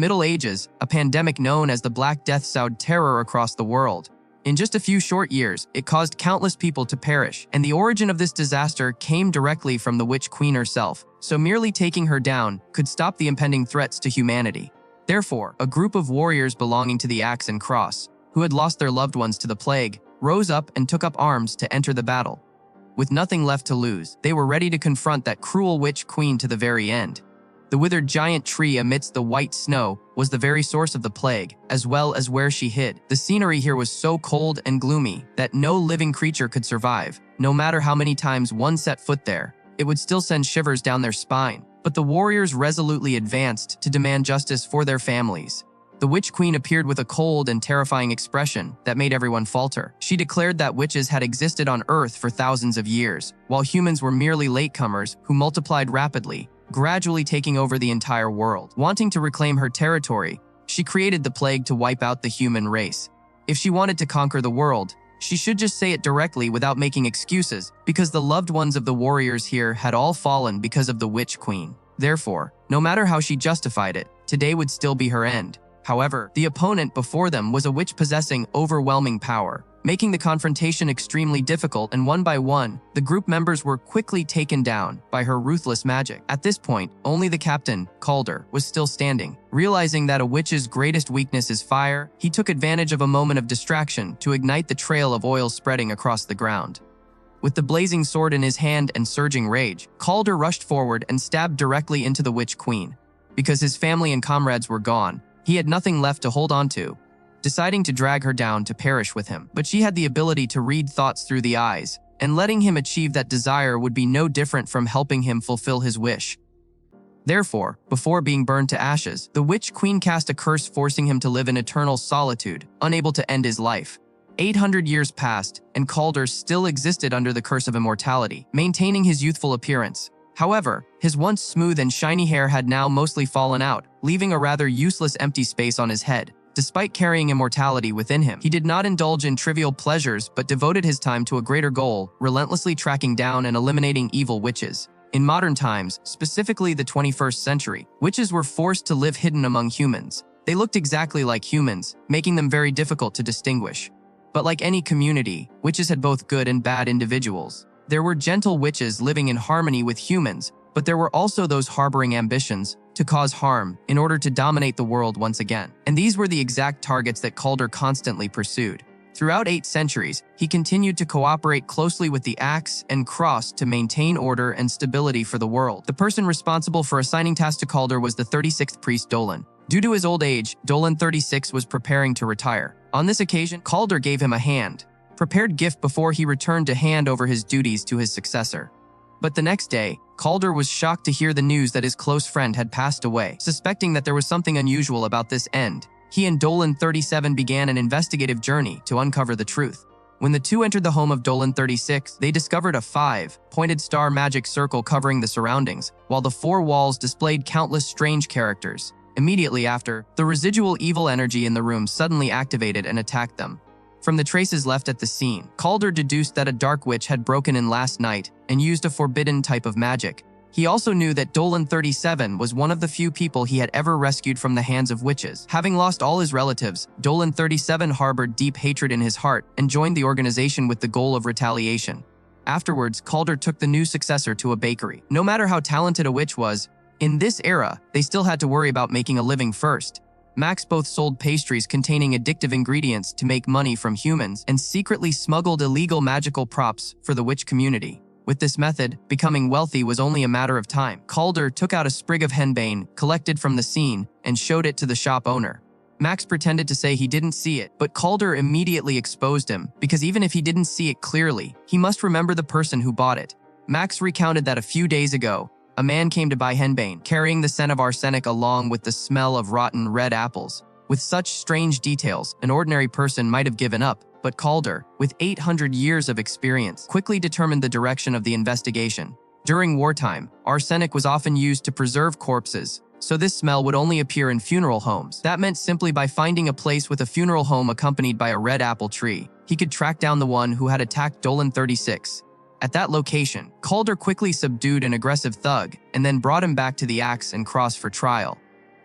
Middle Ages, a pandemic known as the Black Death sowed terror across the world. In just a few short years, it caused countless people to perish, and the origin of this disaster came directly from the Witch Queen herself, so merely taking her down could stop the impending threats to humanity. Therefore, a group of warriors belonging to the Axe and Cross, who had lost their loved ones to the plague, rose up and took up arms to enter the battle. With nothing left to lose, they were ready to confront that cruel Witch Queen to the very end. The withered giant tree amidst the white snow was the very source of the plague, as well as where she hid. The scenery here was so cold and gloomy that no living creature could survive. No matter how many times one set foot there, it would still send shivers down their spine. But the warriors resolutely advanced to demand justice for their families. The Witch Queen appeared with a cold and terrifying expression that made everyone falter. She declared that witches had existed on Earth for thousands of years, while humans were merely latecomers who multiplied rapidly, gradually taking over the entire world. Wanting to reclaim her territory, she created the plague to wipe out the human race. If she wanted to conquer the world, she should just say it directly without making excuses, because the loved ones of the warriors here had all fallen because of the Witch Queen. Therefore, no matter how she justified it, today would still be her end. However, the opponent before them was a witch possessing overwhelming power, making the confrontation extremely difficult, and one by one, the group members were quickly taken down by her ruthless magic. At this point, only the captain, Kaulder, was still standing. Realizing that a witch's greatest weakness is fire, he took advantage of a moment of distraction to ignite the trail of oil spreading across the ground. With the blazing sword in his hand and surging rage, Kaulder rushed forward and stabbed directly into the Witch Queen. Because his family and comrades were gone, he had nothing left to hold on to, deciding to drag her down to perish with him. But she had the ability to read thoughts through the eyes, and letting him achieve that desire would be no different from helping him fulfill his wish. Therefore, before being burned to ashes, the Witch Queen cast a curse forcing him to live in eternal solitude, unable to end his life. 800 years passed, and Kaulder still existed under the curse of immortality, maintaining his youthful appearance. However, his once smooth and shiny hair had now mostly fallen out, leaving a rather useless empty space on his head. Despite carrying immortality within him, he did not indulge in trivial pleasures but devoted his time to a greater goal, relentlessly tracking down and eliminating evil witches. In modern times, specifically the 21st century, witches were forced to live hidden among humans. They looked exactly like humans, making them very difficult to distinguish. But like any community, witches had both good and bad individuals. There were gentle witches living in harmony with humans, but there were also those harboring ambitions to cause harm in order to dominate the world once again. And these were the exact targets that Kaulder constantly pursued. Throughout 8 centuries, he continued to cooperate closely with the Axe and Cross to maintain order and stability for the world. The person responsible for assigning tasks to Kaulder was the 36th priest Dolan. Due to his old age, Dolan 36 was preparing to retire. On this occasion, Kaulder gave him a hand-prepared gift before he returned to hand over his duties to his successor. But the next day, Kaulder was shocked to hear the news that his close friend had passed away. Suspecting that there was something unusual about this end, he and Dolan 37 began an investigative journey to uncover the truth. When the two entered the home of Dolan 36, they discovered a 5-pointed star magic circle covering the surroundings, while the 4 walls displayed countless strange characters. Immediately after, the residual evil energy in the room suddenly activated and attacked them. From the traces left at the scene, Kaulder deduced that a dark witch had broken in last night and used a forbidden type of magic. He also knew that Dolan 37 was one of the few people he had ever rescued from the hands of witches. Having lost all his relatives, Dolan 37 harbored deep hatred in his heart and joined the organization with the goal of retaliation. Afterwards, Kaulder took the new successor to a bakery. No matter how talented a witch was, in this era, they still had to worry about making a living first. Max both sold pastries containing addictive ingredients to make money from humans and secretly smuggled illegal magical props for the witch community. With this method, becoming wealthy was only a matter of time. Kaulder took out a sprig of henbane collected from the scene and showed it to the shop owner. Max pretended to say he didn't see it, but Kaulder immediately exposed him because even if he didn't see it clearly, he must remember the person who bought it. Max recounted that a few days ago, a man came to buy henbane, carrying the scent of arsenic along with the smell of rotten red apples. With such strange details, an ordinary person might have given up, but Kaulder, with 800 years of experience, quickly determined the direction of the investigation. During wartime, arsenic was often used to preserve corpses, so this smell would only appear in funeral homes. That meant simply by finding a place with a funeral home accompanied by a red apple tree, he could track down the one who had attacked Dolan 36. At that location, Kaulder quickly subdued an aggressive thug and then brought him back to the Axe and Cross for trial.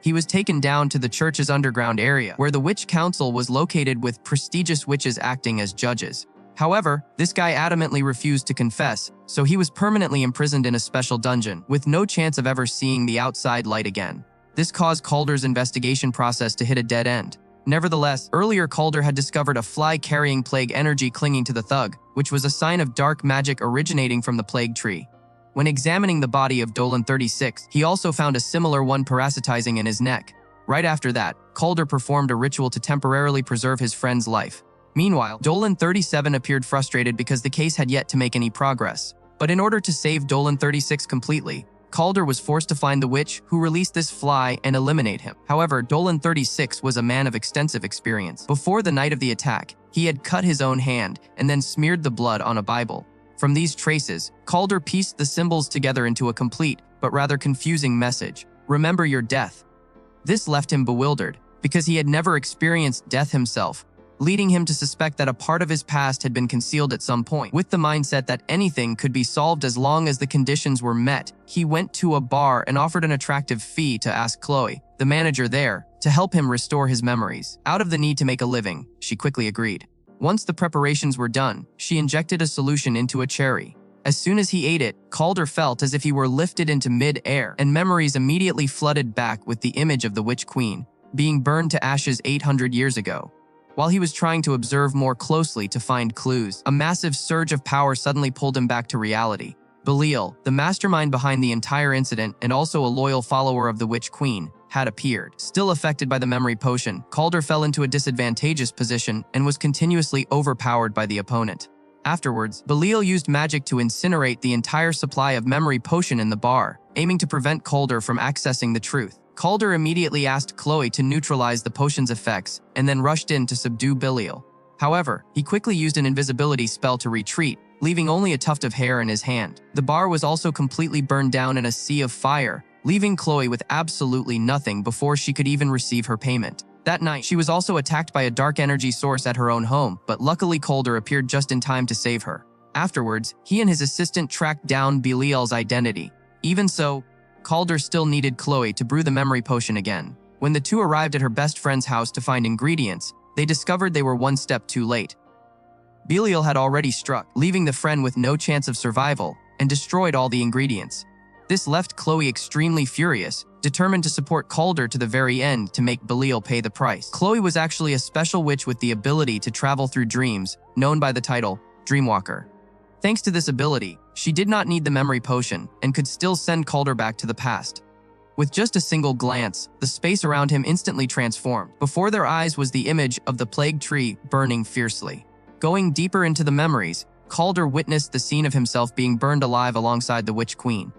he was taken down to the church's underground area, where the witch council was located with prestigious witches acting as judges. However, this guy adamantly refused to confess, so he was permanently imprisoned in a special dungeon, with no chance of ever seeing the outside light again. This caused Kaulder's investigation process to hit a dead end. Nevertheless, earlier Kaulder had discovered a fly-carrying plague energy clinging to the thug, which was a sign of dark magic originating from the plague tree. When examining the body of Dolan 36, he also found a similar one parasitizing in his neck. Right after that, Kaulder performed a ritual to temporarily preserve his friend's life. Meanwhile, Dolan 37 appeared frustrated because the case had yet to make any progress. But in order to save Dolan 36 completely, Kaulder was forced to find the witch who released this fly and eliminate him. However, Dolan 36 was a man of extensive experience. Before the night of the attack, he had cut his own hand and then smeared the blood on a Bible. From these traces, Kaulder pieced the symbols together into a complete, but rather confusing message: remember your death. This left him bewildered, because he had never experienced death himself, leading him to suspect that a part of his past had been concealed at some point. With the mindset that anything could be solved as long as the conditions were met, he went to a bar and offered an attractive fee to ask Chloe, the manager there, to help him restore his memories. Out of the need to make a living, she quickly agreed. Once the preparations were done, she injected a solution into a cherry. As soon as he ate it, Kaulder felt as if he were lifted into mid-air, and memories immediately flooded back with the image of the Witch Queen, being burned to ashes 800 years ago. While he was trying to observe more closely to find clues, a massive surge of power suddenly pulled him back to reality. Belial, the mastermind behind the entire incident and also a loyal follower of the Witch Queen, had appeared. Still affected by the memory potion, Kaulder fell into a disadvantageous position and was continuously overpowered by the opponent. Afterwards, Belial used magic to incinerate the entire supply of memory potion in the bar, aiming to prevent Kaulder from accessing the truth. Kaulder immediately asked Chloe to neutralize the potion's effects and then rushed in to subdue Belial. However, he quickly used an invisibility spell to retreat, leaving only a tuft of hair in his hand. The bar was also completely burned down in a sea of fire, leaving Chloe with absolutely nothing before she could even receive her payment. That night, she was also attacked by a dark energy source at her own home, but luckily Kaulder appeared just in time to save her. Afterwards, he and his assistant tracked down Belial's identity. Even so, Kaulder still needed Chloe to brew the memory potion again. When the two arrived at her best friend's house to find ingredients, they discovered they were one step too late. Belial had already struck, leaving the friend with no chance of survival, and destroyed all the ingredients. This left Chloe extremely furious, determined to support Kaulder to the very end to make Belial pay the price. Chloe was actually a special witch with the ability to travel through dreams, known by the title Dreamwalker. Thanks to this ability, she did not need the memory potion and could still send Kaulder back to the past. With just a single glance, the space around him instantly transformed. Before their eyes was the image of the plague tree burning fiercely. Going deeper into the memories, Kaulder witnessed the scene of himself being burned alive alongside the Witch Queen.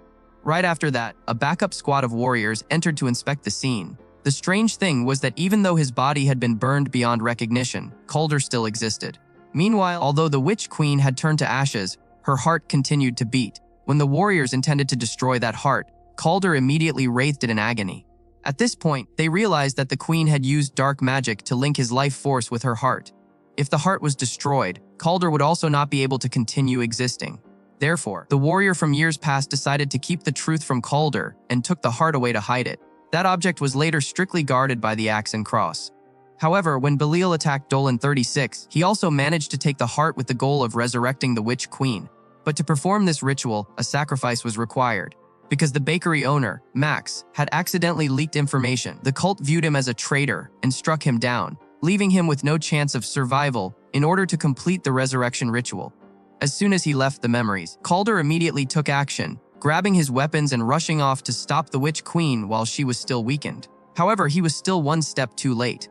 Right after that, a backup squad of warriors entered to inspect the scene. The strange thing was that even though his body had been burned beyond recognition, Kaulder still existed. Meanwhile, although the Witch Queen had turned to ashes, her heart continued to beat. When the warriors intended to destroy that heart, Kaulder immediately writhed in agony. At this point, they realized that the queen had used dark magic to link his life force with her heart. If the heart was destroyed, Kaulder would also not be able to continue existing. Therefore, the warrior from years past decided to keep the truth from Kaulder and took the heart away to hide it. That object was later strictly guarded by the axe and cross. However, when Belial attacked Dolan 36, he also managed to take the heart with the goal of resurrecting the Witch Queen. But to perform this ritual, a sacrifice was required. Because the bakery owner, Max, had accidentally leaked information, the cult viewed him as a traitor and struck him down, leaving him with no chance of survival in order to complete the resurrection ritual. As soon as he left the memories, Kaulder immediately took action, grabbing his weapons and rushing off to stop the Witch Queen while she was still weakened. However, he was still one step too late.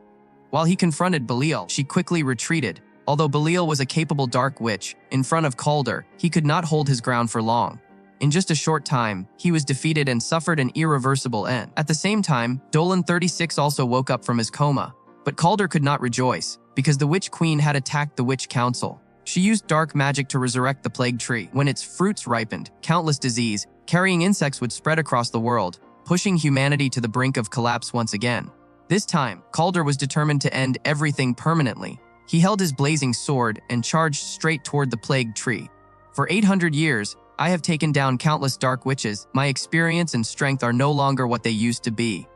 While he confronted Belial, she quickly retreated. Although Belial was a capable dark witch, in front of Kaulder, he could not hold his ground for long. In just a short time, he was defeated and suffered an irreversible end. At the same time, Dolan 36 also woke up from his coma. But Kaulder could not rejoice, because the Witch Queen had attacked the Witch Council. She used dark magic to resurrect the plague tree. When its fruits ripened, countless disease-carrying insects would spread across the world, pushing humanity to the brink of collapse once again. This time, Kaulder was determined to end everything permanently. He held his blazing sword and charged straight toward the plague tree. For 800 years, I have taken down countless dark witches. My experience and strength are no longer what they used to be.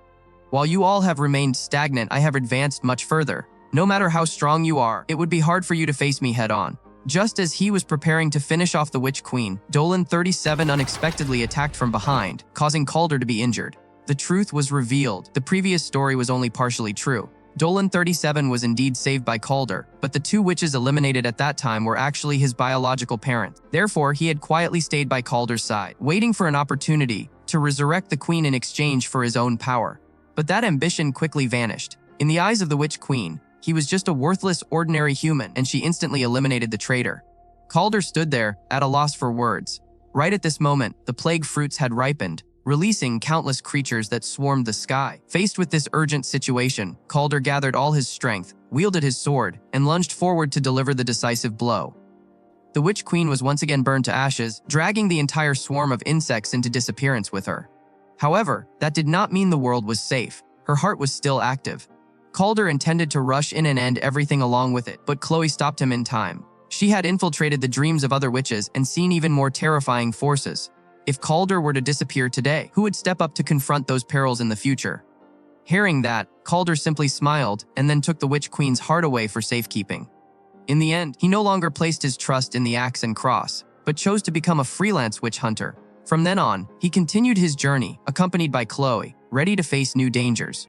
While you all have remained stagnant, I have advanced much further. No matter how strong you are, it would be hard for you to face me head-on." Just as he was preparing to finish off the Witch Queen, Dolan 37 unexpectedly attacked from behind, causing Kaulder to be injured. The truth was revealed. The previous story was only partially true. Dolan 37 was indeed saved by Kaulder, but the two witches eliminated at that time were actually his biological parents. Therefore, he had quietly stayed by Kaulder's side, waiting for an opportunity to resurrect the queen in exchange for his own power. But that ambition quickly vanished. In the eyes of the Witch Queen, he was just a worthless, ordinary human, and she instantly eliminated the traitor. Kaulder stood there, at a loss for words. Right at this moment, the plague fruits had ripened, releasing countless creatures that swarmed the sky. Faced with this urgent situation, Kaulder gathered all his strength, wielded his sword, and lunged forward to deliver the decisive blow. The Witch Queen was once again burned to ashes, dragging the entire swarm of insects into disappearance with her. However, that did not mean the world was safe. Her heart was still active. Kaulder intended to rush in and end everything along with it, but Chloe stopped him in time. She had infiltrated the dreams of other witches and seen even more terrifying forces. If Kaulder were to disappear today, who would step up to confront those perils in the future? Hearing that, Kaulder simply smiled and then took the Witch Queen's heart away for safekeeping. In the end, he no longer placed his trust in the axe and cross, but chose to become a freelance witch hunter. From then on, he continued his journey, accompanied by Chloe, ready to face new dangers.